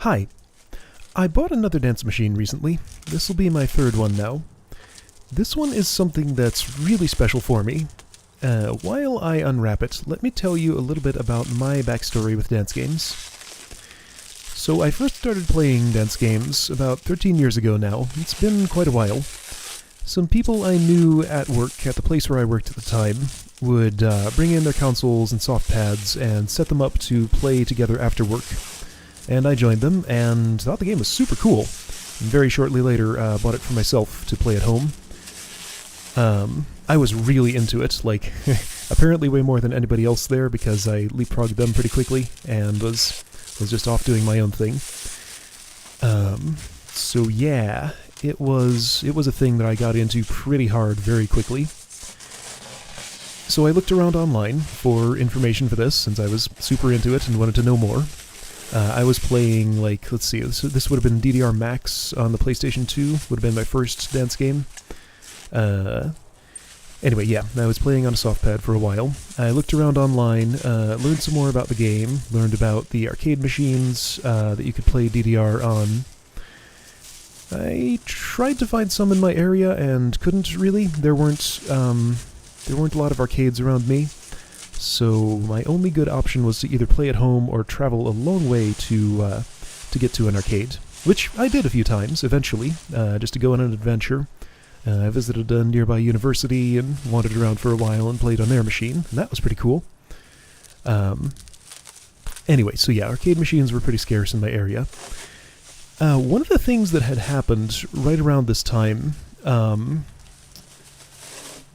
Hi. I bought another dance machine recently. This will be my third one now. This one is something that's really special for me. While I unwrap it, let me tell you a little bit about my backstory with dance games. So I first started playing dance games about 13 years ago now. It's been quite a while. Some people I knew at work, at the place where I worked at the time, would bring in their consoles and soft pads and set them up to play together after work. And I joined them and thought the game was super cool. And very shortly later, bought it for myself to play at home. I was really into it, like, apparently way more than anybody else there, because I leapfrogged them pretty quickly and was just off doing my own thing. So yeah, it was a thing that I got into pretty hard very quickly. So I looked around online for information for this, since I was super into it and wanted to know more. I was playing, like, let's see, this would have been DDR Max on the PlayStation 2, would have been my first dance game. Anyway, yeah, I was playing on a soft pad for a while. I looked around online, learned some more about the game, learned about the arcade machines that you could play DDR on. I tried to find some in my area and couldn't really. There weren't a lot of arcades around me. So my only good option was to either play at home or travel a long way to get to an arcade, which I did a few times eventually, just to go on an adventure. I visited a nearby university and wandered around for a while and played on their machine, and that was pretty cool. Anyway, so yeah, arcade machines were pretty scarce in my area. One of the things that had happened right around this time,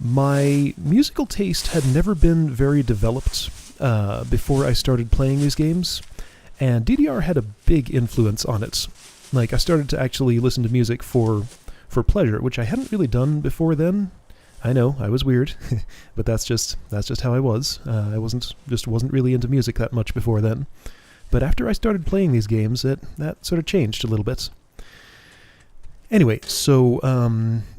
my musical taste had never been very developed before I started playing these games, and DDR had a big influence on it. Like, I started to actually listen to music for pleasure, which I hadn't really done before then. I know, I was weird, but that's just how I was. I wasn't really into music that much before then. But after I started playing these games, that sort of changed a little bit. Anyway, so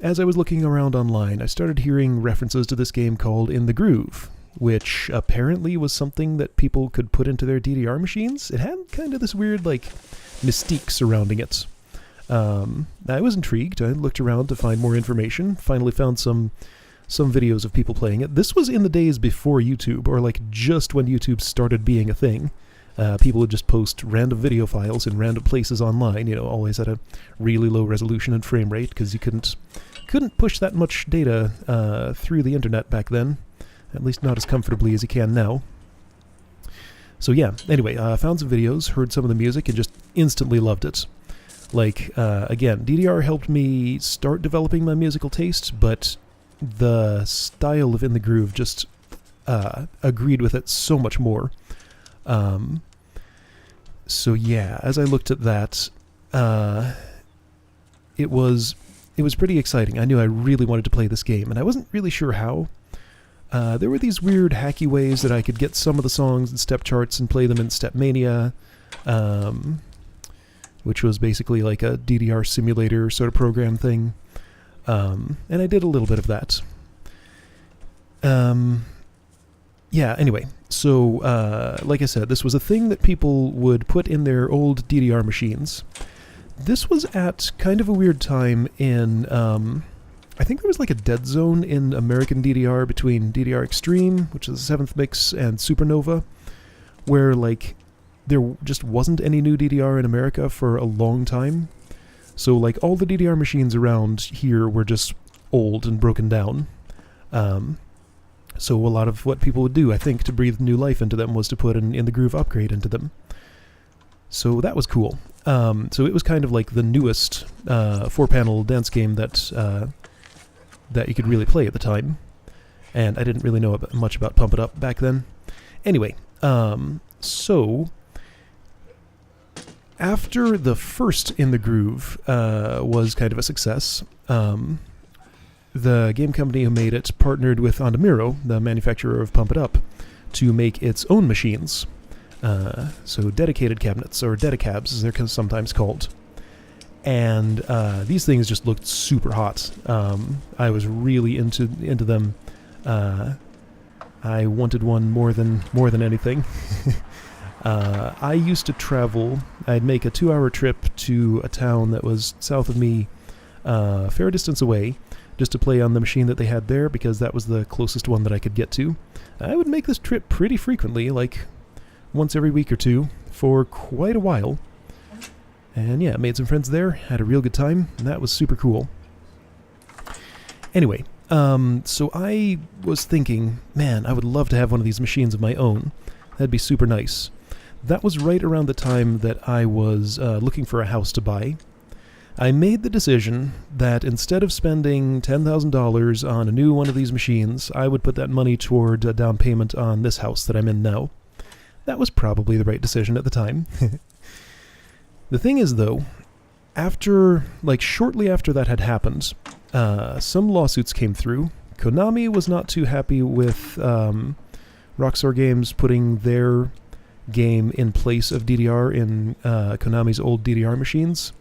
as I was looking around online, I started hearing references to this game called In the Groove, which apparently was something that people could put into their DDR machines. It had kind of this weird, like, mystique surrounding it. I was intrigued. I looked around to find more information, finally found some videos of people playing it. This was in the days before YouTube, or like just when YouTube started being a thing. People would just post random video files in random places online, always at a really low resolution and frame rate, because you couldn't push that much data through the internet back then, at least not as comfortably as you can now. So yeah, anyway, found some videos, heard some of the music, and just instantly loved it. Like, again, DDR helped me start developing my musical taste, but the style of In the Groove just agreed with it so much more. So yeah, as I looked at that, it was pretty exciting. I knew I really wanted to play this game, and I wasn't really sure how. There were these weird hacky ways that I could get some of the songs and step charts and play them in Stepmania, which was basically like a DDR simulator sort of program thing. And I did a little bit of that. Yeah, anyway, so like I said, this was a thing that people would put in their old DDR machines. This was at kind of a weird time in, I think there was like a dead zone in American DDR between DDR Extreme, which is the 7th mix, and Supernova, where like there just wasn't any new DDR in America for a long time. So like all the DDR machines around here were just old and broken down. So a lot of what people would do, I think, to breathe new life into them was to put an In the Groove upgrade into them. So that was cool. So it was kind of like the newest 4-panel dance game that you could really play at the time. And I didn't really know much about Pump It Up back then. Anyway, so after the first In the Groove was kind of a success, the game company who made it partnered with Andamiro, the manufacturer of Pump It Up, to make its own machines. So dedicated cabinets, or dedicabs as they're sometimes called. And these things just looked super hot. I was really into them. I wanted one more than anything. I used to travel I'd make a 2-hour trip to a town that was south of me, a fair distance away, just to play on the machine that they had there, because that was the closest one that I could get to. I would make this trip pretty frequently, like once every week or two, for quite a while. And yeah, made some friends there, had a real good time, and that was super cool. Anyway, so I was thinking, man, I would love to have one of these machines of my own. That'd be super nice. That was right around the time that I was looking for a house to buy. I made the decision that instead of spending $10,000 on a new one of these machines, I would put that money toward a down payment on this house that I'm in now. That was probably the right decision at the time. The thing is, though, shortly after that had happened, some lawsuits came through. Konami was not too happy with Rockstar Games putting their game in place of DDR in Konami's old DDR machines.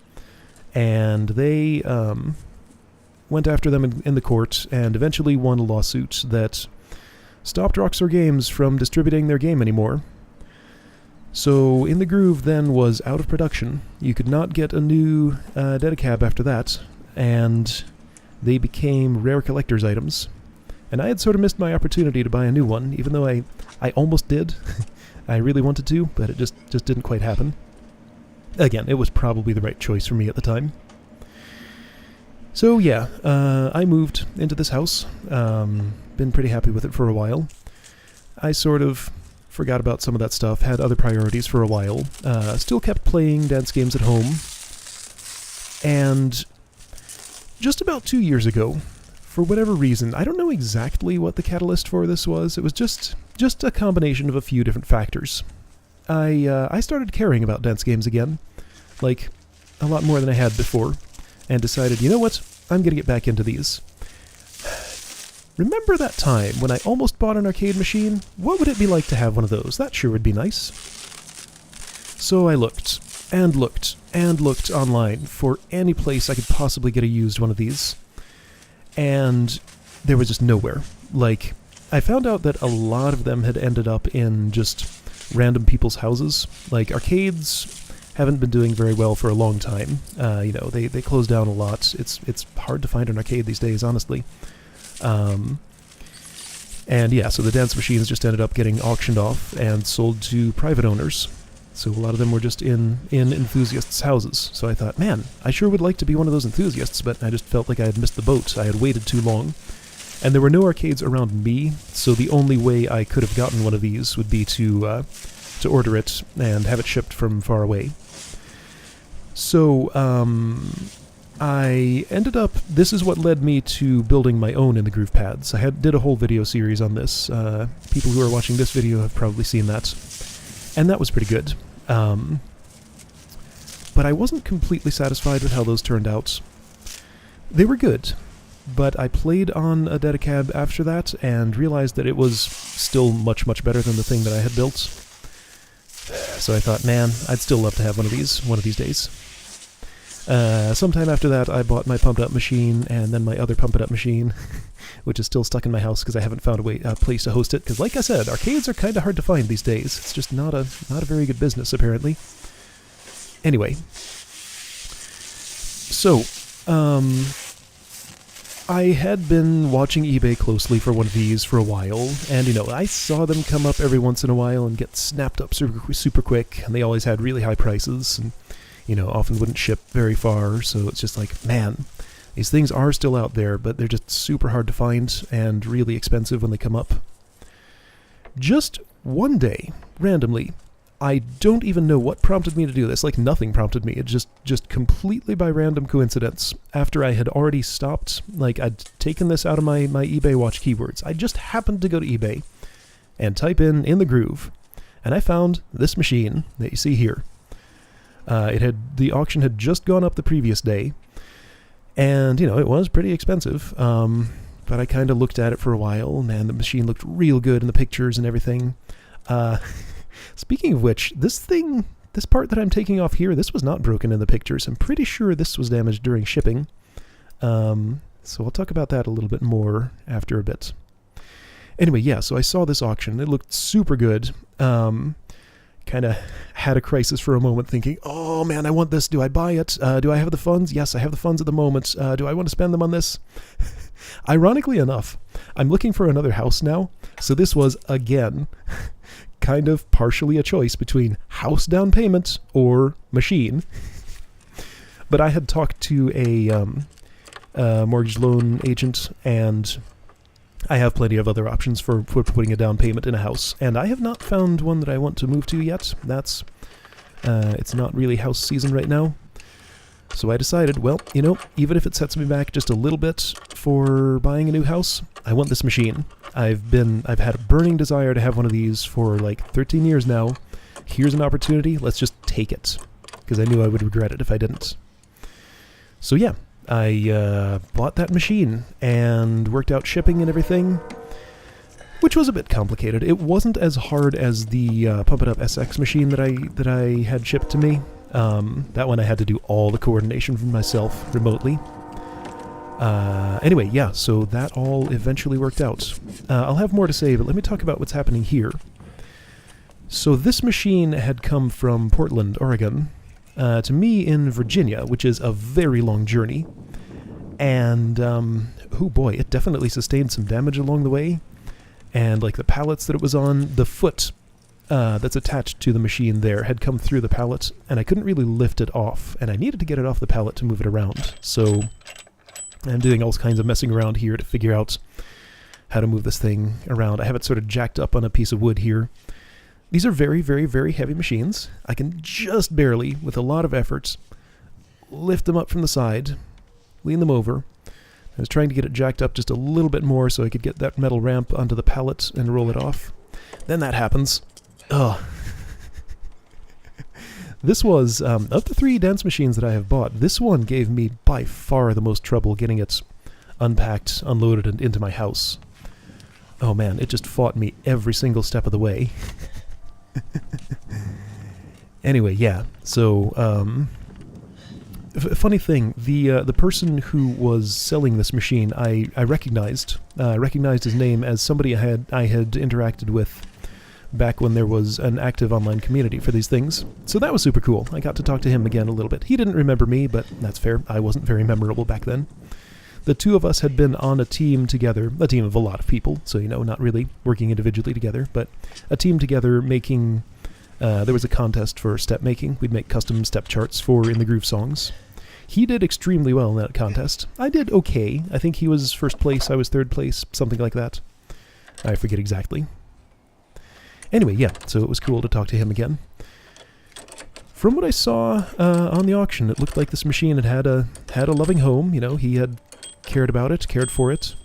And they went after them in the court and eventually won a lawsuit that stopped Rockstar Games from distributing their game anymore. So In the Groove then was out of production. You could not get a new Dedicab after that, and they became rare collector's items. And I had sort of missed my opportunity to buy a new one, even though I almost did. I really wanted to, but it just didn't quite happen. Again, it was probably the right choice for me at the time. So yeah, I moved into this house. Been pretty happy with it for a while. I sort of forgot about some of that stuff, had other priorities for a while. Still kept playing dance games at home. And just about 2 years ago, for whatever reason, I don't know exactly what the catalyst for this was. It was just a combination of a few different factors. I started caring about dance games again, like a lot more than I had before, and decided, you know what, I'm going to get back into these. Remember that time when I almost bought an arcade machine? What would it be like to have one of those? That sure would be nice. So I looked, and looked, and looked online for any place I could possibly get a used one of these, and there was just nowhere. Like, I found out that a lot of them had ended up in just random people's houses. Like, arcades haven't been doing very well for a long time. They closed down a lot. It's hard to find an arcade these days, honestly. And yeah, so the dance machines just ended up getting auctioned off and sold to private owners. So a lot of them were just in enthusiasts' houses. So I thought, man, I sure would like to be one of those enthusiasts, but I just felt like I had missed the boat. I had waited too long. And there were no arcades around me, so the only way I could have gotten one of these would be to order it and have it shipped from far away. So I ended up, this is what led me to building my own In the Groove pads. I did a whole video series on this. People who are watching this video have probably seen that. And that was pretty good. But I wasn't completely satisfied with how those turned out. They were good, but I played on a Dedicab after that and realized that it was still much, much better than the thing that I had built. So I thought, man, I'd still love to have one of these days. Sometime after that, I bought my Pump It Up machine, and then my other Pump It Up machine, which is still stuck in my house because I haven't found a place to host it. Because, like I said, arcades are kind of hard to find these days. It's just not a very good business, apparently. Anyway, so I had been watching eBay closely for one of these for a while, and I saw them come up every once in a while and get snapped up super quick, and they always had really high prices, and often wouldn't ship very far, so it's just like, man, these things are still out there, but they're just super hard to find and really expensive when they come up. Just one day, randomly, I don't even know what prompted me to do this, like nothing prompted me, it just completely by random coincidence, after I had already stopped, like I'd taken this out of my eBay watch keywords, I just happened to go to eBay and type in the Groove, and I found this machine that you see here. The auction had just gone up the previous day, and, it was pretty expensive, but I kind of looked at it for a while, and man, the machine looked real good in the pictures and everything. Speaking of which, this part that I'm taking off here, this was not broken in the pictures. I'm pretty sure this was damaged during shipping. So I'll talk about that a little bit more after a bit. Anyway, yeah, so I saw this auction. It looked super good. kind of had a crisis for a moment thinking, oh man, I want this. Do I buy it? Do I have the funds? Yes, I have the funds at the moment. Do I want to spend them on this? Ironically enough, I'm looking for another house now. So this was, again, kind of partially a choice between house down payment or machine. But I had talked to a mortgage loan agent, and I have plenty of other options for putting a down payment in a house, and I have not found one that I want to move to yet. It's not really house season right now. So I decided, well, even if it sets me back just a little bit for buying a new house, I want this machine. I've had a burning desire to have one of these for like 13 years now. Here's an opportunity, let's just take it, because I knew I would regret it if I didn't. So yeah, I bought that machine and worked out shipping and everything, which was a bit complicated. It wasn't as hard as the Pump It Up SX machine that I had shipped to me. That one I had to do all the coordination for myself remotely. Anyway, yeah, so that all eventually worked out. I'll have more to say, but let me talk about what's happening here. So this machine had come from Portland, Oregon, to me in Virginia, which is a very long journey. And, oh boy, it definitely sustained some damage along the way. And like the pallets that it was on, the foot that's attached to the machine there had come through the pallet, and I couldn't really lift it off, and I needed to get it off the pallet to move it around. So I'm doing all kinds of messing around here to figure out how to move this thing around. I have it sort of jacked up on a piece of wood here. These are very, very, very heavy machines. I can just barely, with a lot of effort, lift them up from the side, lean them over. I was trying to get it jacked up just a little bit more so I could get that metal ramp onto the pallet and roll it off. Then that happens. Ugh. This was, of the 3 dance machines that I have bought, this one gave me by far the most trouble getting it unpacked, unloaded, and into my house. Oh man, it just fought me every single step of the way. Anyway, yeah, so, funny thing, the person who was selling this machine, I recognized his name as somebody I had interacted with back when there was an active online community for these things. So that was super cool. I got to talk to him again a little bit. He didn't remember me, but that's fair. I wasn't very memorable back then. The two of us had been on a team together, a team of a lot of people, so, not really working individually together, but a team together making, there was a contest for step making. We'd make custom step charts for In the Groove songs. He did extremely well in that contest. I did okay. I think he was first place, I was third place, something like that. I forget exactly. Anyway, yeah, so it was cool to talk to him again. From what I saw on the auction, it looked like this machine had a loving home. He had cared about it, cared for it.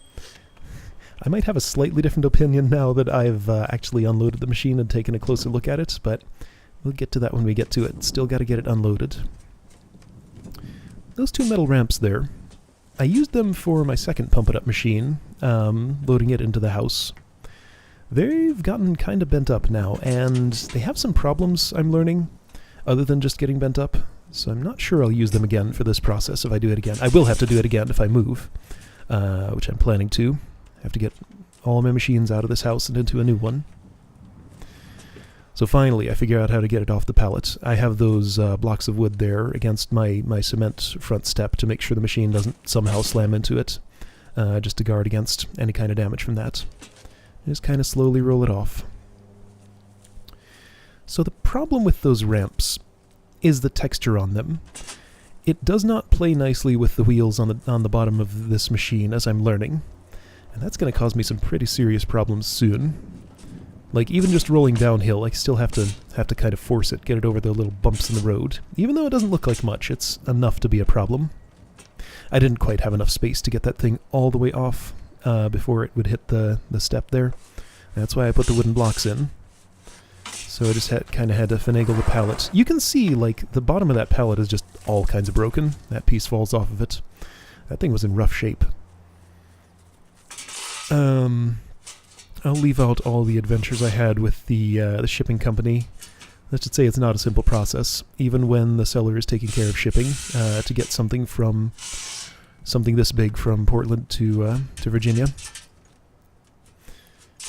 I might have a slightly different opinion now that I've actually unloaded the machine and taken a closer look at it, but we'll get to that when we get to it. Still got to get it unloaded. Those 2 metal ramps there, I used them for my second Pump It Up machine, loading it into the house. They've gotten kind of bent up now, and they have some problems I'm learning, other than just getting bent up, so I'm not sure I'll use them again for this process if I do it again. I will have to do it again if I move, which I'm planning to. I have to get all my machines out of this house and into a new one. So finally, I figure out how to get it off the pallet. I have those blocks of wood there against my cement front step to make sure the machine doesn't somehow slam into it, just to guard against any kind of damage from that. Just kind of slowly roll it off. So the problem with those ramps is the texture on them. It does not play nicely with the wheels on the bottom of this machine, as I'm learning. And that's going to cause me some pretty serious problems soon. Like, even just rolling downhill, I still have to kind of force it, get it over the little bumps in the road. Even though it doesn't look like much, it's enough to be a problem. I didn't quite have enough space to get that thing all the way off before it would hit the step there. That's why I put the wooden blocks in. So I just kind of had to finagle the pallet. You can see, like, the bottom of that pallet is just all kinds of broken. That piece falls off of it. That thing was in rough shape. I'll leave out all the adventures I had with the shipping company. Let's just say it's not a simple process, even when the seller is taking care of shipping, to get something this big from Portland to Virginia.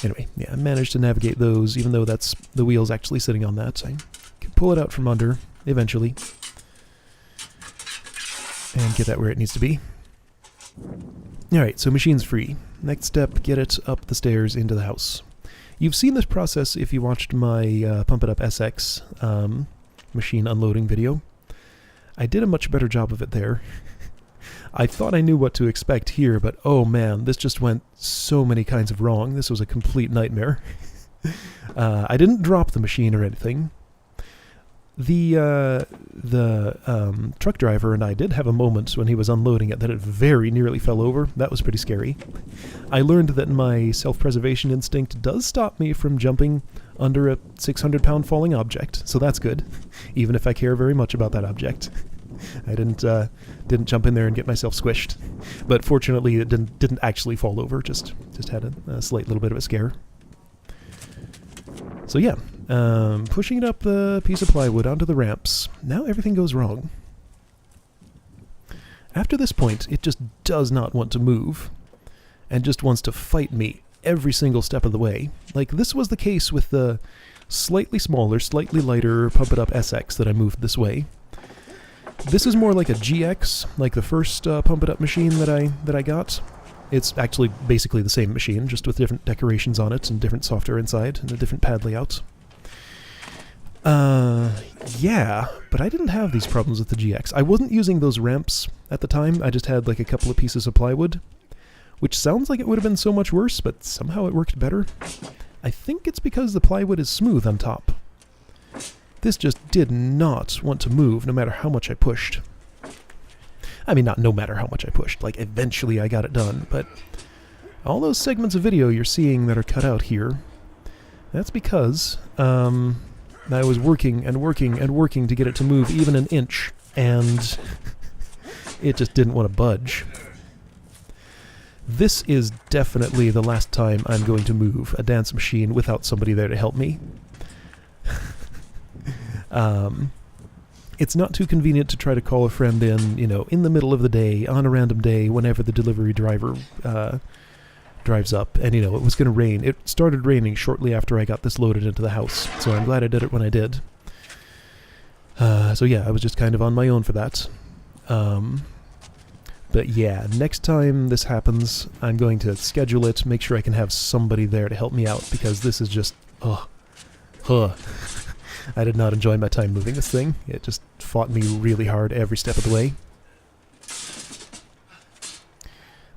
Anyway, yeah, I managed to navigate those, even though that's the wheel's actually sitting on that. I can pull it out from under, eventually, and get that where it needs to be. Alright, so machine's free. Next step, get it up the stairs into the house. You've seen this process if you watched my Pump It Up SX machine unloading video. I did a much better job of it there. I thought I knew what to expect here, but oh man, this just went so many kinds of wrong. This was a complete nightmare. I didn't drop the machine or anything. The truck driver and I did have a moment when he was unloading it that it very nearly fell over. That was pretty scary. I learned that my self-preservation instinct does stop me from jumping under a 600-pound falling object, so that's good, even if I care very much about that object. I didn't jump in there and get myself squished, but fortunately it didn't actually fall over. Just had a slight little bit of a scare. So yeah, pushing it up the piece of plywood onto the ramps. Now everything goes wrong. After this point, it just does not want to move, and just wants to fight me every single step of the way. Like, this was the case with the slightly smaller, slightly lighter Pump It Up SX that I moved this way. This is more like a GX, like the first Pump It Up machine that I got. It's actually basically the same machine, just with different decorations on it and different software inside and a different pad layout. Yeah, but I didn't have these problems with the GX. I wasn't using those ramps at the time. I just had like a couple of pieces of plywood, which sounds like it would have been so much worse, but somehow it worked better. I think it's because the plywood is smooth on top. This just did not want to move, no matter how much I pushed. I mean, not no matter how much I pushed. Like, eventually I got it done, but all those segments of video you're seeing that are cut out here, that's because I was working and working and working to get it to move even an inch, and it just didn't want to budge. This is definitely the last time I'm going to move a dance machine without somebody there to help me. It's not too convenient to try to call a friend in, you know, in the middle of the day, on a random day, whenever the delivery driver drives up. And, you know, it was going to rain. It started raining shortly after I got this loaded into the house, so I'm glad I did it when I did. So yeah, I was just kind of on my own for that. But yeah, next time this happens, I'm going to schedule it, make sure I can have somebody there to help me out, because this is just, I did not enjoy my time moving this thing. It just fought me really hard every step of the way.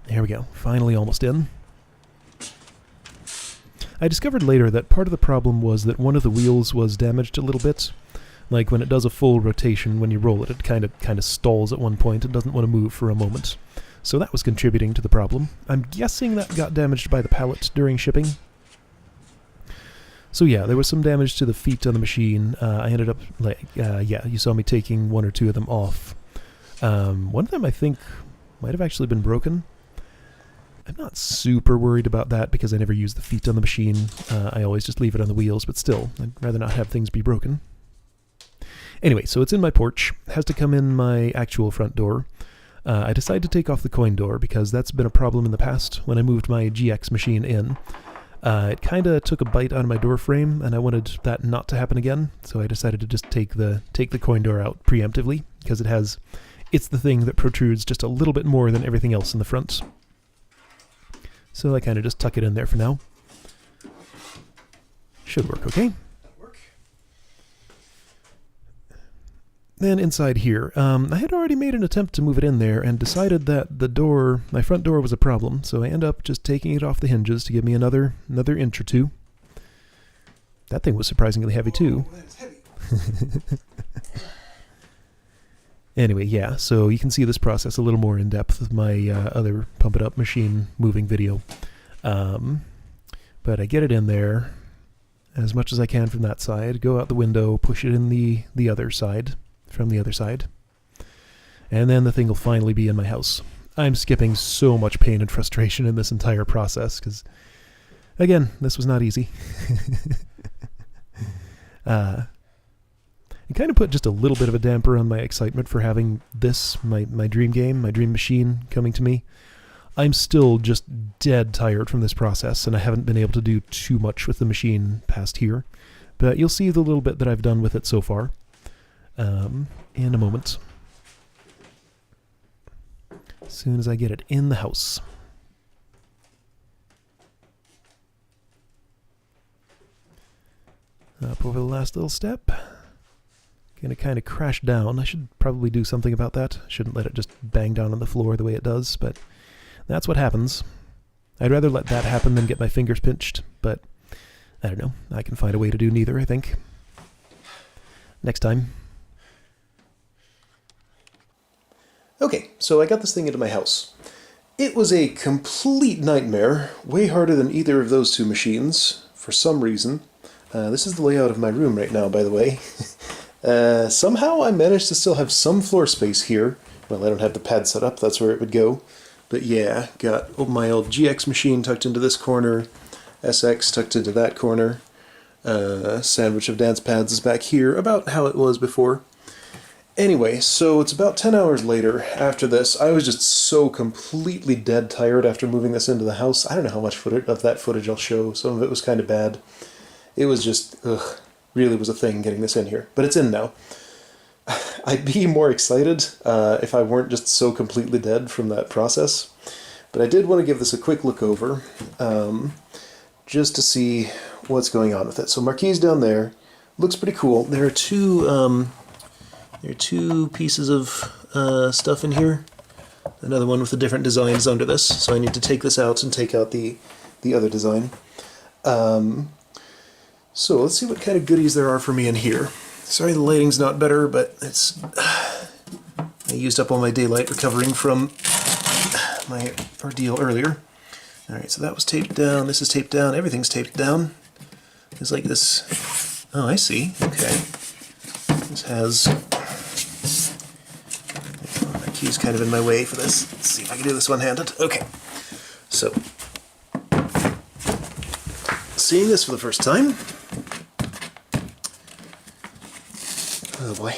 There we go. Finally almost in. I discovered later that part of the problem was that one of the wheels was damaged a little bit. Like, when it does a full rotation, when you roll it, it kind of stalls at one point and doesn't want to move for a moment. So that was contributing to the problem. I'm guessing that got damaged by the pallet during shipping. So yeah, there was some damage to the feet on the machine. I ended up, like, yeah, you saw me taking one or two of them off. One of them, I think, might have actually been broken. I'm not super worried about that because I never use the feet on the machine. I always just leave it on the wheels, but still, I'd rather not have things be broken. Anyway, so it's in my porch. It has to come in my actual front door. I decided to take off the coin door because that's been a problem in the past when I moved my GX machine in. It kind of took a bite out of my door frame, and I wanted that not to happen again, so I decided to just take the coin door out preemptively, because it's the thing that protrudes just a little bit more than everything else in the front. So I kind of just tuck it in there for now. Should work okay. Then inside here, I had already made an attempt to move it in there and decided that my front door was a problem, so I end up just taking it off the hinges to give me another inch or two. That thing was surprisingly heavy too. Oh, that's heavy. Anyway, yeah, so you can see this process a little more in depth with my other Pump It Up machine moving video. But I get it in there as much as I can from that side, go out the window, push it in the other side, from the other side, and then the thing will finally be in my house. I'm skipping so much pain and frustration in this entire process, because, again, this was not easy. It kind of put just a little bit of a damper on my excitement for having this, my dream game, my dream machine, coming to me. I'm still just dead tired from this process, and I haven't been able to do too much with the machine past here. But you'll see the little bit that I've done with it so far in a moment. As soon as I get it in the house. Up over the last little step. Gonna kind of crash down. I should probably do something about that. Shouldn't let it just bang down on the floor the way it does, but that's what happens. I'd rather let that happen than get my fingers pinched, but I don't know. I can find a way to do neither, I think. Next time. Okay, so I got this thing into my house. It was a complete nightmare, way harder than either of those two machines, for some reason. This is the layout of my room right now, by the way. Somehow I managed to still have some floor space here. Well, I don't have the pad set up, that's where it would go. But yeah, got my old GX machine tucked into this corner, SX tucked into that corner. Sandwich of dance pads is back here, about how it was before. Anyway, so it's about 10 hours later after this. I was just so completely dead tired after moving this into the house. I don't know how much of that footage I'll show. Some of it was kind of bad. It was just, really was a thing getting this in here. But it's in now. I'd be more excited if I weren't just so completely dead from that process. But I did want to give this a quick look over, just to see what's going on with it. So Marquis down there looks pretty cool. There are two pieces of stuff in here. Another one with a different design is under this, so I need to take this out and take out the other design. So let's see what kind of goodies there are for me in here. Sorry the lighting's not better, but it's... I used up all my daylight recovering from my ordeal earlier. Alright, so that was taped down, this is taped down, everything's taped down. It's like this... Oh, I see. Okay. This has... My key's kind of in my way for this. Let's see if I can do this one-handed. Okay. So... Seeing this for the first time... Oh boy.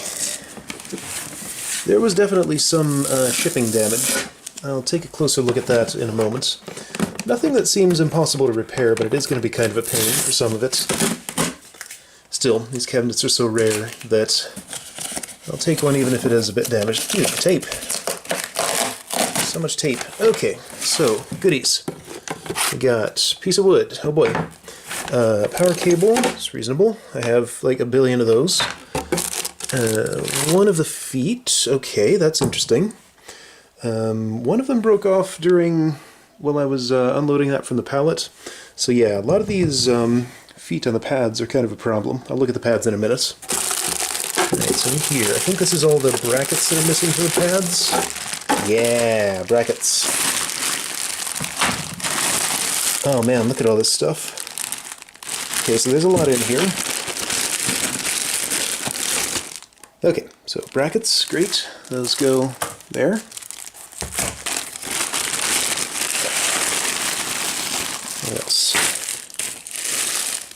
There was definitely some shipping damage. I'll take a closer look at that in a moment. Nothing that seems impossible to repair, but it is going to be kind of a pain for some of it. Still, these cabinets are so rare that I'll take one even if it is a bit damaged. Ooh, tape. So much tape. Okay, so, goodies. We got piece of wood. Oh boy. Power cable. It's reasonable. I have like a billion of those. One of the feet. Okay, that's interesting. One of them broke off while I was unloading that from the pallet. So yeah, a lot of these feet on the pads are kind of a problem. I'll look at the pads in a minute. Alright, so in here, I think this is all the brackets that are missing for the pads. Yeah, brackets. Oh man, look at all this stuff. Okay, so there's a lot in here. Okay, so brackets, great. Those go there. What else?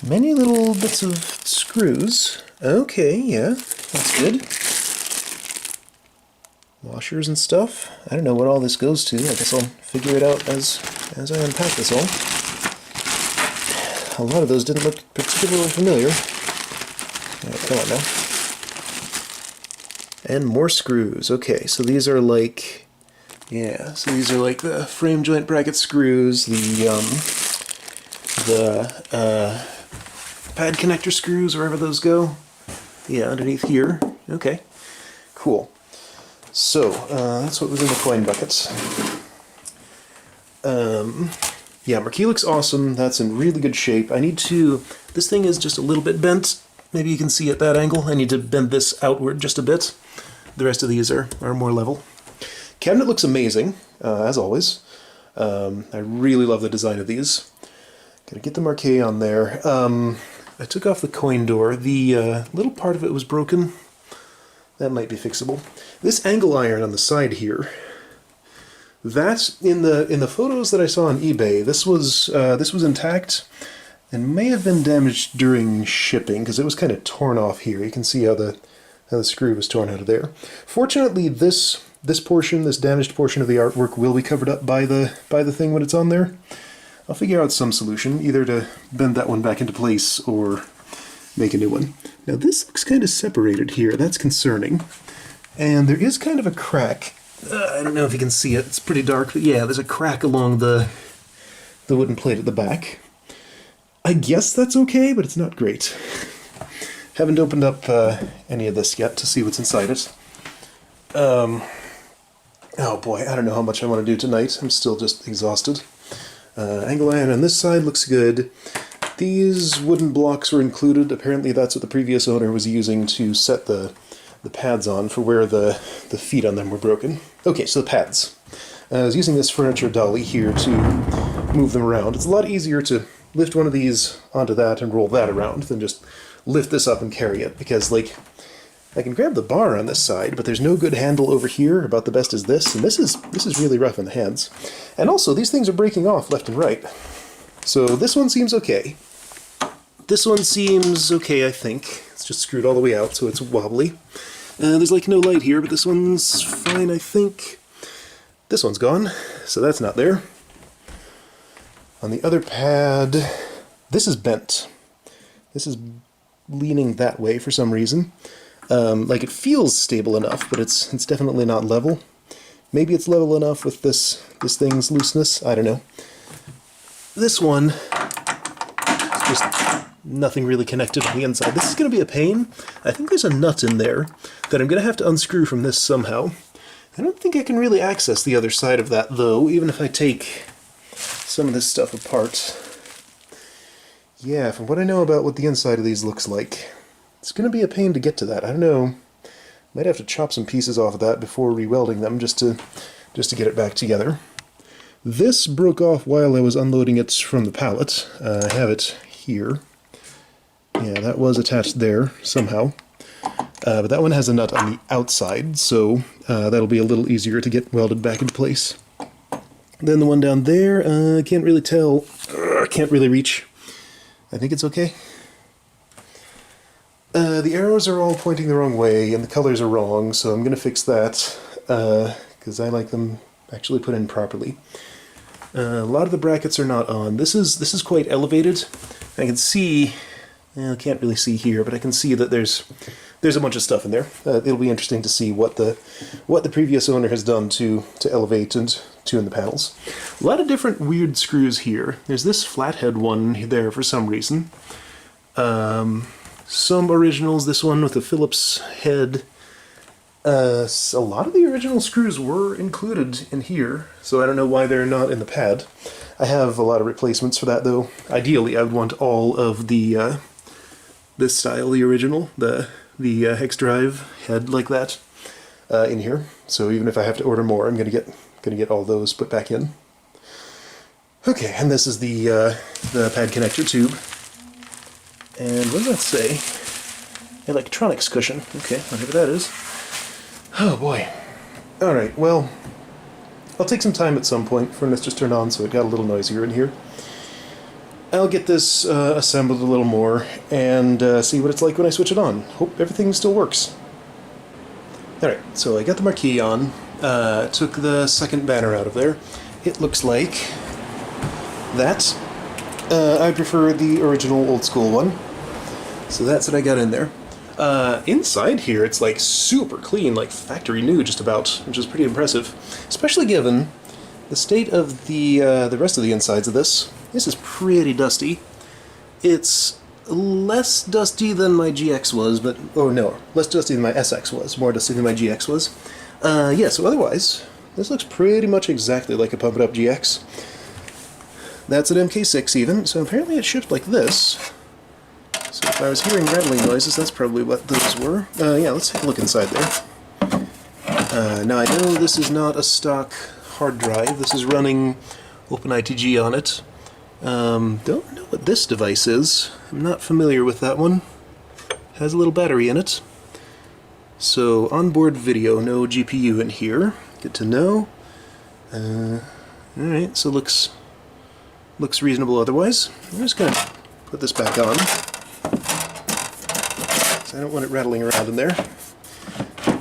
Many little bits of screws. Okay, yeah, that's good. Washers and stuff. I don't know what all this goes to. I guess I'll figure it out as I unpack this all. A lot of those didn't look particularly familiar. Alright, come on now. And more screws. Okay, so these are like... Yeah, so these are like the frame joint bracket screws, the pad connector screws, wherever those go. Yeah, underneath here. Okay, cool. So, that's what was in the coin buckets. Yeah, Marquis looks awesome. That's in really good shape. I need to... This thing is just a little bit bent. Maybe you can see at that angle. I need to bend this outward just a bit. The rest of these are more level. Cabinet looks amazing, as always. I really love the design of these. Gotta get the Marquis on there. I took off the coin door. The little part of it was broken. That might be fixable. This angle iron on the side here, that's in the photos that I saw on eBay. This was intact and may have been damaged during shipping because it was kind of torn off here. You can see how the screw was torn out of there. Fortunately, this this portion, this damaged portion of the artwork, will be covered up by the thing when it's on there. I'll figure out some solution, either to bend that one back into place or make a new one. Now this looks kind of separated here. That's concerning. And there is kind of a crack. I don't know if you can see it. It's pretty dark, but yeah, there's a crack along the wooden plate at the back. I guess that's okay, but it's not great. Haven't opened up any of this yet to see what's inside it. Oh boy, I don't know how much I want to do tonight. I'm still just exhausted. Angle iron on this side looks good. These wooden blocks were included. Apparently that's what the previous owner was using to set the pads on for where the feet on them were broken. Okay, so the pads. I was using this furniture dolly here to move them around. It's a lot easier to lift one of these onto that and roll that around than just lift this up and carry it, because, like, I can grab the bar on this side, but there's no good handle over here. About the best is this, and this is really rough in the hands. And also, these things are breaking off left and right. So this one seems okay. This one seems okay, I think. It's just screwed all the way out, so it's wobbly. There's like no light here, but this one's fine, I think. This one's gone, so that's not there. On the other pad, this is bent. This is leaning that way for some reason. Like, it feels stable enough, but it's definitely not level. Maybe it's level enough with this thing's looseness. I don't know. This one, just nothing really connected on the inside. This is going to be a pain. I think there's a nut in there that I'm going to have to unscrew from this somehow. I don't think I can really access the other side of that, though, even if I take some of this stuff apart. Yeah, from what I know about what the inside of these looks like, it's going to be a pain to get to that. I don't know. Might have to chop some pieces off of that before re-welding them just to get it back together. This broke off while I was unloading it from the pallet. I have it here. Yeah, that was attached there somehow. But that one has a nut on the outside, so that'll be a little easier to get welded back into place. Then the one down there, I can't really tell. Can't really reach. I think it's okay. The arrows are all pointing the wrong way, and the colors are wrong, so I'm going to fix that, because I like them actually put in properly. A lot of the brackets are not on. This is quite elevated. I can see, I can't really see here, but I can see that there's a bunch of stuff in there. It'll be interesting to see what the previous owner has done to elevate and tune the panels. A lot of different weird screws here. There's this flathead one there for some reason. Some originals, this one with a Phillips head. A lot of the original screws were included in here, so I don't know why they're not in the pad. I have a lot of replacements for that, though. Ideally, I would want all of the this style, the original, the hex drive head like that, in here. So even if I have to order more, I'm gonna get all those put back in. Okay, and this is the pad connector tube. And what does that say? Electronics cushion. Okay, whatever that is. Oh boy. Alright, well, I'll take some time at some point. Furnace just turned on, so it got a little noisier in here. I'll get this assembled a little more and see what it's like when I switch it on. Hope everything still works. Alright, so I got the marquee on, took the second banner out of there. It looks like that. I prefer the original old school one. So that's what I got in there. Inside here, it's like super clean, like factory new just about, which is pretty impressive. Especially given the state of the rest of the insides of this. This is pretty dusty. It's less dusty than my GX was, but, oh no, less dusty than my SX was, more dusty than my GX was. Yeah, so otherwise, this looks pretty much exactly like a Pump It Up GX. That's an MK6 even, so apparently it shipped like this. So if I was hearing rattling noises, that's probably what those were. Yeah, let's take a look inside there. Now I know this is not a stock hard drive. This is running OpenITG on it. Don't know what this device is. I'm not familiar with that one. Has a little battery in it. So onboard video, no GPU in here. Good to know. Alright, so looks reasonable otherwise. I'm just gonna put this back on. I don't want it rattling around in there.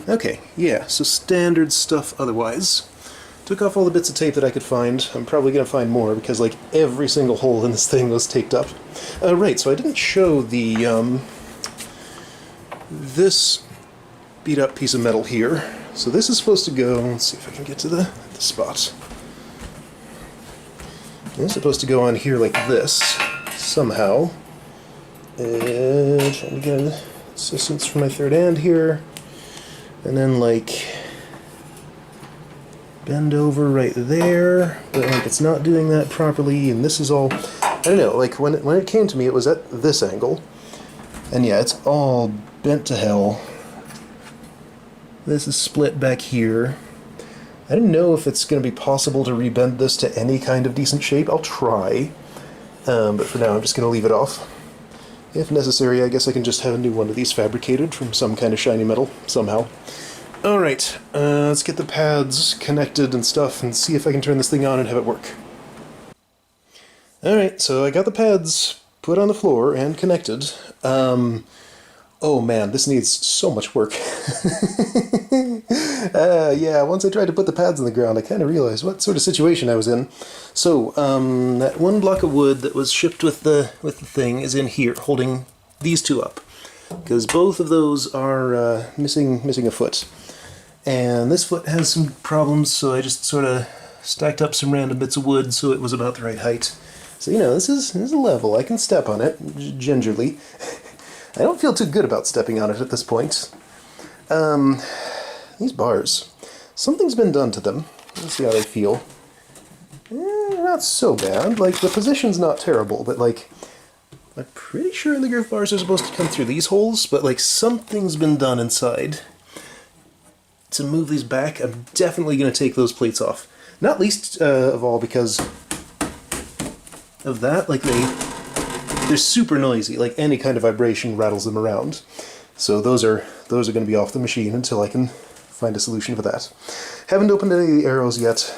Okay, yeah, so standard stuff otherwise. Took off all the bits of tape that I could find. I'm probably going to find more because, like, every single hole in this thing was taped up. Right, so I didn't show the, this beat-up piece of metal here. So this is supposed to go... Let's see if I can get to the spot. It's supposed to go on here like this, somehow. Trying to get assistance from my third hand here. And then, like, bend over right there, but, like, it's not doing that properly, and this is all... I don't know, like, when it came to me, it was at this angle. And yeah, it's all bent to hell. This is split back here. I don't know if it's going to be possible to rebend this to any kind of decent shape. I'll try. But for now, I'm just going to leave it off. If necessary, I guess I can just have a new one of these fabricated from some kind of shiny metal, somehow. Alright, let's get the pads connected and stuff and see if I can turn this thing on and have it work. Alright, so I got the pads put on the floor and connected. Oh man, this needs so much work. Yeah, once I tried to put the pads on the ground, I kind of realized what sort of situation I was in. So, that one block of wood that was shipped with the thing is in here, holding these two up. Because both of those are missing a foot. And this foot has some problems, so I just sort of stacked up some random bits of wood so it was about the right height. So, you know, this is a level. I can step on it, gingerly. I don't feel too good about stepping on it at this point. These bars. Something's been done to them. Let's see how they feel. Not so bad. Like, the position's not terrible, but, like, I'm pretty sure the groove bars are supposed to come through these holes, but, like, something's been done inside. To move these back, I'm definitely going to take those plates off. Not least of all because of that. Like, they're super noisy. Like, any kind of vibration rattles them around. So those are going to be off the machine until I can find a solution for that. Haven't opened any of the arrows yet.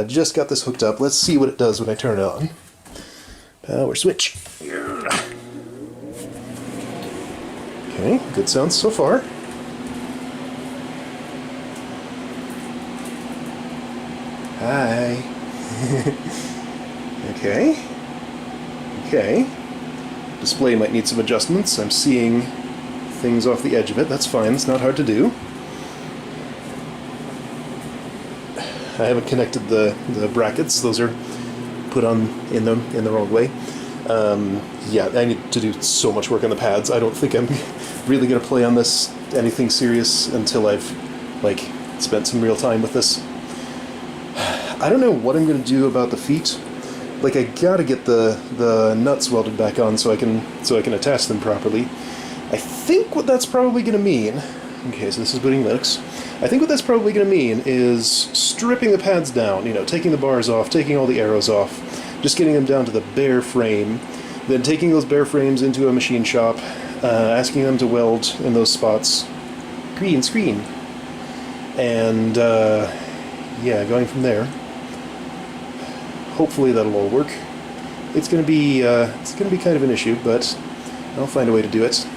Just got this hooked up. Let's see what it does when I turn it on. Power switch. Okay, good sounds so far. Hi. Okay. Okay. Display might need some adjustments. I'm seeing things off the edge of it. That's fine. It's not hard to do. I haven't connected the brackets. Those are put on in the wrong way. Yeah, I need to do so much work on the pads. I don't think I'm really going to play on this anything serious until I've, like, spent some real time with this. I don't know what I'm going to do about the feet. Like, I gotta get the nuts welded back on so I can attach them properly. I think what that's probably going to mean... Okay, so this is booting Linux. I think what that's probably going to mean is stripping the pads down, you know, taking the bars off, taking all the arrows off, just getting them down to the bare frame, then taking those bare frames into a machine shop, asking them to weld in those spots. Green screen. And, yeah, going from there. Hopefully that'll all work. It's gonna be kind of an issue, but I'll find a way to do it.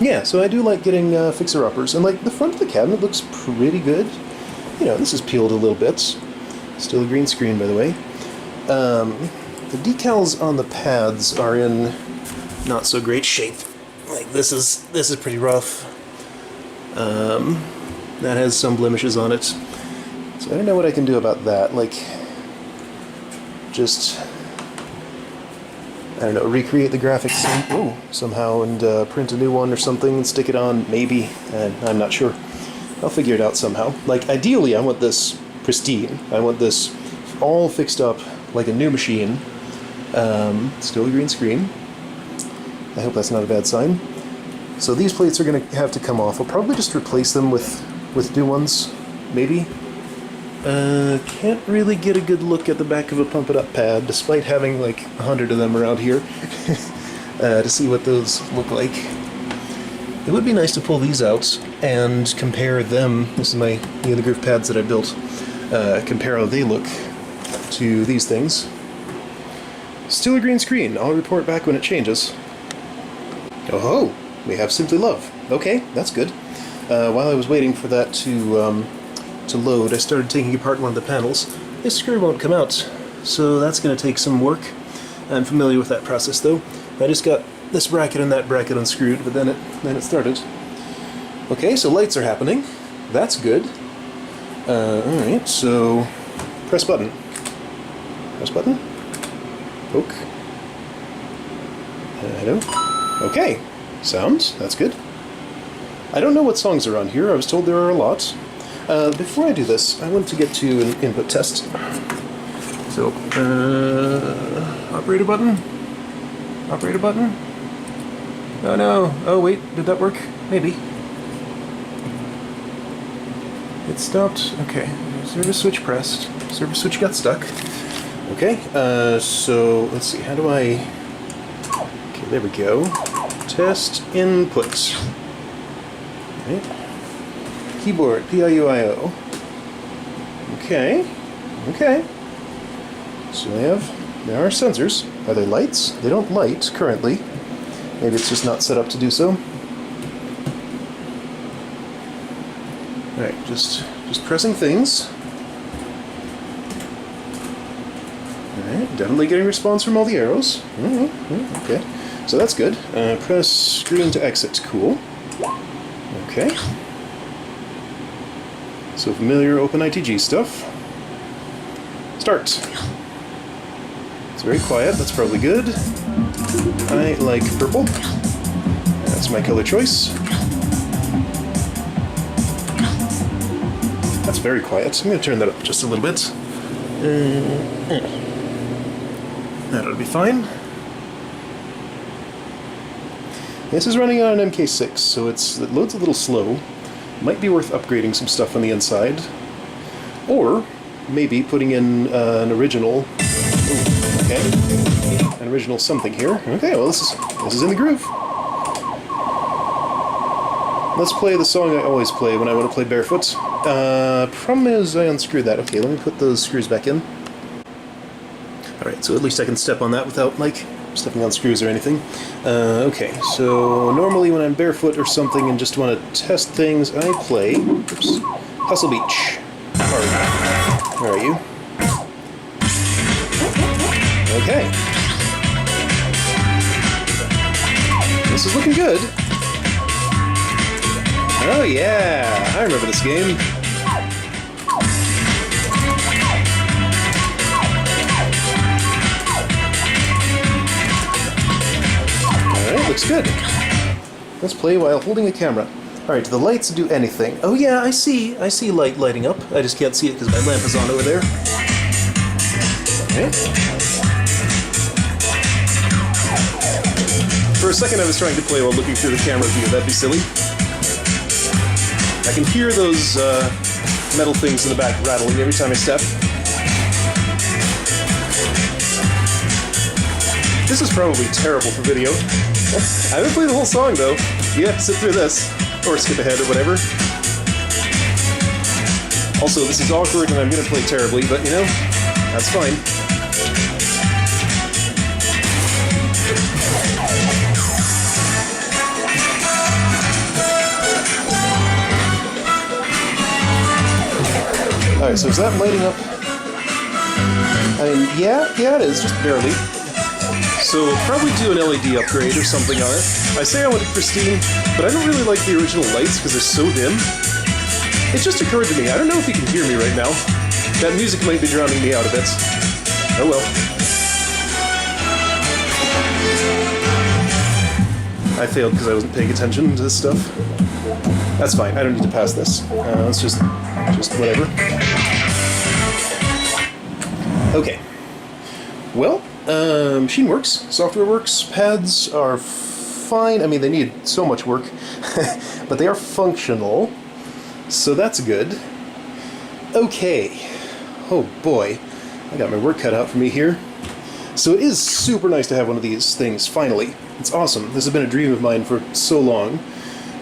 Yeah, so I do like getting fixer-uppers, and, like, the front of the cabinet looks pretty good. You know, this is peeled a little bit. Still a green screen, by the way. The decals on the pads are in not so great shape. Like, this is pretty rough. That has some blemishes on it. So I don't know what I can do about that. Like, just, I don't know, recreate the graphics somehow and print a new one or something and stick it on, maybe. I'm not sure. I'll figure it out somehow. Like, ideally, I want this pristine. I want this all fixed up like a new machine. Still a green screen. I hope that's not a bad sign. So these plates are going to have to come off. I'll probably just replace them with new ones, maybe. Can't really get a good look at the back of a Pump It Up pad, despite having like 100 of them around here, to see what those look like. It would be nice to pull these out and compare them. This is the groove pads that I built. Compare how they look to these things. Still a green screen. I'll report back when it changes. Oh ho! We have Simply Love. Okay, that's good. while I was waiting for that to load, I started taking apart one of the panels. This screw won't come out, so that's going to take some work. I'm familiar with that process though. I just got this bracket and that bracket unscrewed, but then it started. Okay, so lights are happening. That's good. Alright, so press button. Press button. Poke. Hello. Okay, sound. That's good. I don't know what songs are on here. I was told there are a lot. Before I do this, I want to get to an input test. So, operator button? Operator button? Oh no. Oh wait, did that work? Maybe. It stopped. Okay. Service switch pressed. Service switch got stuck. Okay, so let's see, how do I... Okay, there we go. Test input. Right. Keyboard, PIUIO. Okay, okay. So there are sensors. Are they lights? They don't light currently. Maybe it's just not set up to do so. Alright, just pressing things. Alright, definitely getting response from all the arrows. Okay, so that's good. Press screen to exit. Cool. Okay. So familiar OpenITG stuff. Start. It's very quiet, that's probably good. I like purple. That's my color choice. That's very quiet. I'm going to turn that up just a little bit. That ought to be fine. This is running on an MK6, so it loads a little slow. Might be worth upgrading some stuff on the inside. Or maybe putting in an original... Ooh, okay. An original something here. Okay, well this is in the groove. Let's play the song I always play when I want to play barefoot. Problem is I unscrewed that. Okay, let me put those screws back in. Alright, so at least I can step on that without, like, stepping on screws or anything. Okay, so normally when I'm barefoot or something and just want to test things, I play... Oops. Hustle Beach. Where are you? Okay. This is looking good. Oh yeah, I remember this game. Alright, looks good. Let's play while holding a camera. Alright, do the lights do anything? Oh yeah, I see light lighting up. I just can't see it because my lamp is on over there. Okay. For a second I was trying to play while looking through the camera view. That'd be silly. I can hear those metal things in the back rattling every time I step. This is probably terrible for video. I haven't played the whole song though. You have to sit through this, or skip ahead or whatever. Also, this is awkward and I'm gonna play terribly, but you know, that's fine. Alright, so is that lighting up? I mean, yeah, it is, just barely. So probably do an LED upgrade or something on it. I say I want it pristine, but I don't really like the original lights because they're so dim. It just occurred to me, I don't know if you can hear me right now. That music might be drowning me out a bit. Oh well. I failed because I wasn't paying attention to this stuff. That's fine, I don't need to pass this. Let's just whatever. Okay. Well, machine works, software works, pads are fine. I mean, they need so much work, but they are functional, so that's good. Okay. Oh boy, I got my work cut out for me here. So it is super nice to have one of these things, finally. It's awesome. This has been a dream of mine for so long,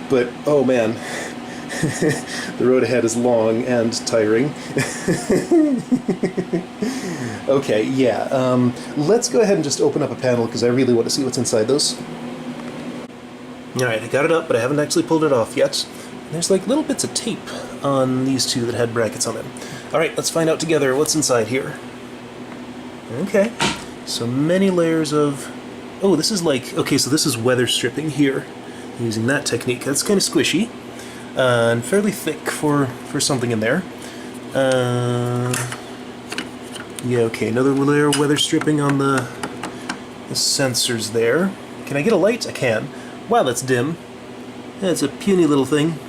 but oh man. The road ahead is long and tiring. Okay, yeah. Let's go ahead and just open up a panel because I really want to see what's inside those. Alright, I got it up, but I haven't actually pulled it off yet. There's like little bits of tape on these two that had brackets on them. Alright, let's find out together what's inside here. Okay, so many layers of... Oh, this is like... Okay, so this is weather stripping here. Using that technique. That's kind of squishy. And fairly thick for something in there. Yeah, okay, another layer of weather stripping on the sensors there. Can I get a light? I can. Wow, that's dim. That's a puny little thing.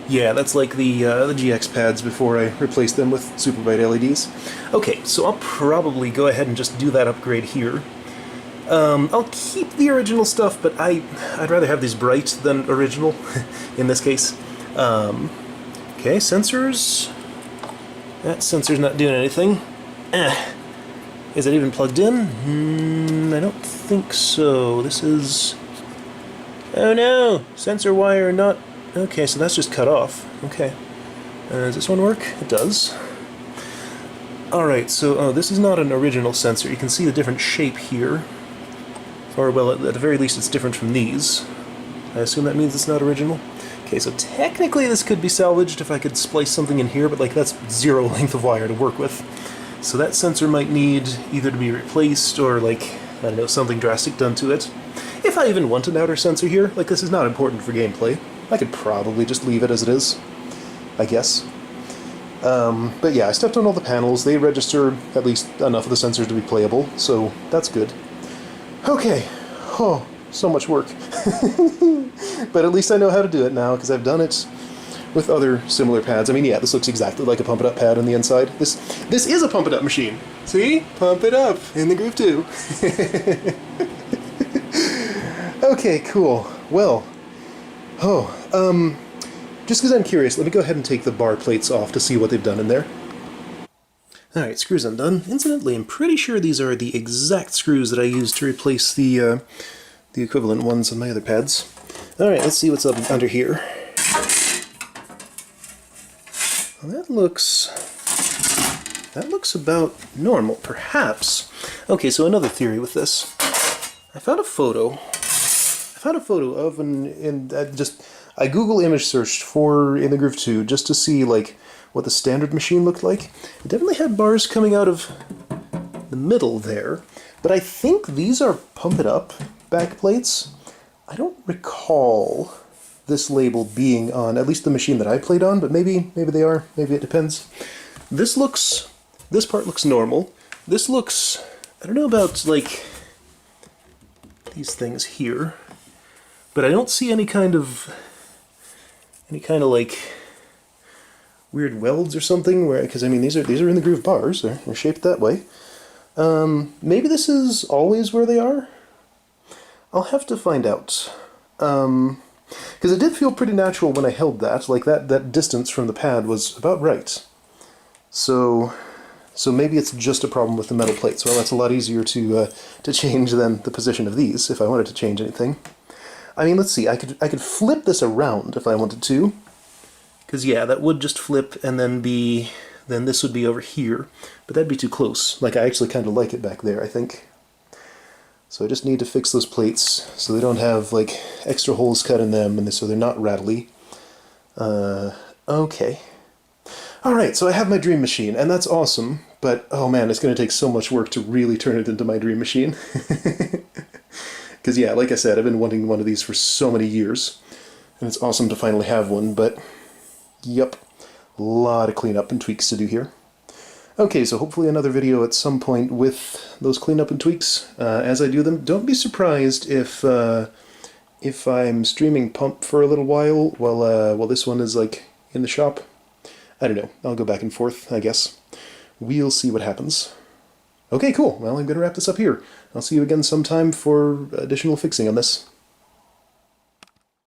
Yeah, that's like the GX pads before I replaced them with super bright LEDs. Okay, so I'll probably go ahead and just do that upgrade here. I'll keep the original stuff, but I'd rather have these bright than original in this case. Okay, sensors. That sensor's not doing anything. Is it even plugged in? I don't think so. This is... Oh no! Sensor wire not... Okay, so that's just cut off. Okay. Does this one work? It does. Alright, so this is not an original sensor. You can see the different shape here. Or, well, at the very least it's different from these. I assume that means it's not original. Okay, so technically this could be salvaged if I could splice something in here, but like that's zero length of wire to work with. So that sensor might need either to be replaced or like, I don't know, something drastic done to it. If I even want an outer sensor here, like this is not important for gameplay. I could probably just leave it as it is, I guess. But yeah, I stepped on all the panels. They register at least enough of the sensors to be playable, so that's good. Okay. Oh, so much work. But at least I know how to do it now, because I've done it with other similar pads. I mean, yeah, this looks exactly like a Pump It Up pad on the inside. This is a Pump It Up machine. See? Pump it up in the Groove 2. Okay, cool. Well, just because I'm curious, let me go ahead and take the bar plates off to see what they've done in there. Alright, screws undone. Incidentally, I'm pretty sure these are the exact screws that I used to replace the equivalent ones on my other pads. Alright, let's see what's up under here. Well, that looks about normal, perhaps. Okay, so another theory with this. I found a photo of I Google image searched for In the Groove 2 just to see like what the standard machine looked like. It definitely had bars coming out of the middle there, but I think these are Pump It Up back plates. I don't recall this label being on at least the machine that I played on, but maybe they are. Maybe it depends. This part looks normal. This looks, I don't know about like these things here, but I don't see any kind of like weird welds or something, where, because I mean these are in the groove bars, they're shaped that way. Maybe this is always where they are? I'll have to find out. Because it did feel pretty natural when I held that, like that distance from the pad was about right. So maybe it's just a problem with the metal plates. Well, that's a lot easier to change than the position of these, if I wanted to change anything. I mean, let's see, I could flip this around if I wanted to. Because yeah, that would just flip and then this would be over here. But that'd be too close. Like, I actually kind of like it back there, I think. So I just need to fix those plates so they don't have like extra holes cut in them, and so they're not rattly. Okay. Alright, so I have my dream machine, and that's awesome, but oh man, it's going to take so much work to really turn it into my dream machine. Because yeah, like I said, I've been wanting one of these for so many years, and it's awesome to finally have one, but yep, a lot of cleanup and tweaks to do here. Okay, so hopefully another video at some point with those cleanup and tweaks as I do them. Don't be surprised if I'm streaming Pump for a little while while this one is like in the shop. I don't know. I'll go back and forth, I guess. We'll see what happens. Okay, cool. Well, I'm going to wrap this up here. I'll see you again sometime for additional fixing on this.